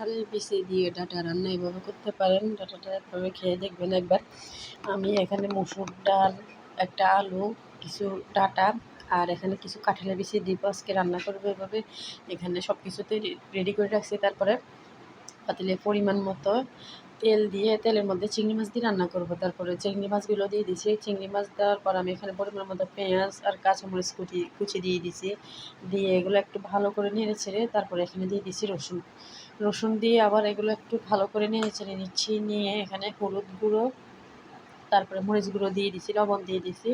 কাঁঠালের বিচি দিয়ে ডাঁটা রান্না এভাবে করতে পারেন। ডাঁটাটা এভাবে খেয়ে দেখবেন একবার। আমি এখানে মসুর ডাল, একটা আলু, কিছু ডাঁটা আর এখানে কিছু কাঁঠালের বিচি দিব। আজকে রান্না করবো এভাবে। এখানে সব কিছুতে রেডি করে রাখছি। তারপরে পাতিলে পরিমাণ মতো তেল দিয়ে তেলের মধ্যে চিংড়ি মাছ দিয়ে রান্না করবো। তারপরে চিংড়ি মাছগুলো দিয়ে দিছি। চিংড়ি মাছ দেওয়ার পর আমি এখানে পরিমাণ মতো পেঁয়াজ আর কাঁচামরিচ কুচি দিয়ে দিছি। দিয়ে এগুলো একটু ভালো করে নেড়ে ছেড়ে তারপরে এখানে দিয়ে দিছি রসুন দিয়ে আবার এগুলো একটু ভালো করে নেড়ে ছেড়ে নিচ্ছি। নিয়ে এখানে হলুদ গুঁড়ো, তারপরে মরিচ গুঁড়ো দিয়ে দিছি, লবণ দিয়ে দিছি।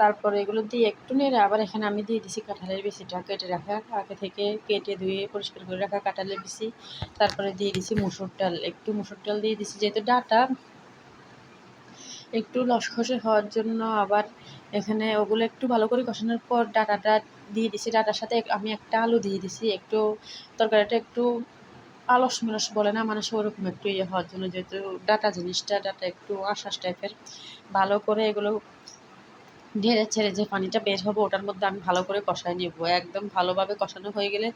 তারপরে এগুলো দিয়ে একটু নেড়ে আবার এখানে আমি দিয়ে দিছি কাঁঠালের বিচিটা কেটে রাখা, আগে থেকে কেটে ধুয়ে পরিষ্কার করে রাখা কাঁঠালের বিচি। তারপরে দিয়ে দিছি মুসুর ডাল দিয়ে দিছি, যেহেতু ডাঁটা একটু লসখসে হওয়ার জন্য। আবার এখানে ওগুলো একটু ভালো করে কষানোর পর ডাঁটাটা দিয়ে দিছি। ডাঁটার সাথে আমি একটা আলু দিয়ে দিছি, একটু তরকারিটা একটু আলস মিলস বলে না মানুষ, ওরকম একটু হওয়ার জন্য, যেহেতু ডাঁটা ডাঁটা একটু আশ্বাস টাইপের। ভালো করে এগুলো ঢেড়ে ছেড়ে যে পানিটা বের হবে ওটার মধ্যে আমি ভালো করে কষায় নেব। একদম ভালোভাবে কষানো হয়ে গেলে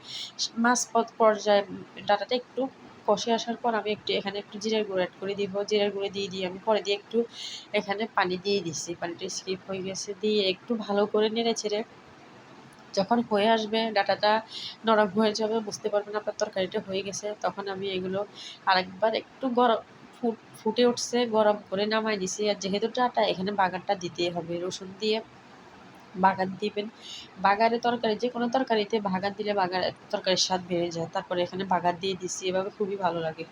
পর্যায়ে ডাঁটাটা একটু কষে আসার পর আমি এখানে একটু জিরার গুঁড়ো অ্যাড করে দিব। জিরার গুঁড়ো দিয়ে আমি পরে দিয়ে একটু এখানে পানি দিয়ে দিচ্ছি। পানিটা স্কিপ হয়ে গেছে। দিয়ে একটু ভালো করে নেড়ে ছেড়ে যখন হয়ে আসবে, ডাঁটাটা নরম হয়ে যাবে, বুঝতে পারবেন আপনার তরকারিটা হয়ে গেছে। তখন আমি এগুলো আরেকবার একটু গরম ফুটে উঠছে, গরম করে নামাই দিছি। আর যেহেতু ডাঁটা এখানে বাগারটা দিতেই হবে, রসুন দিয়ে বাগার দিবেন। বাগারে তরকারি, যে কোনো তরকারিতে বাগার দিলে তরকারির স্বাদ বেড়ে যায়। তারপরে এখানে বাগার দিয়ে দিছি, এভাবে খুবই ভালো লাগে।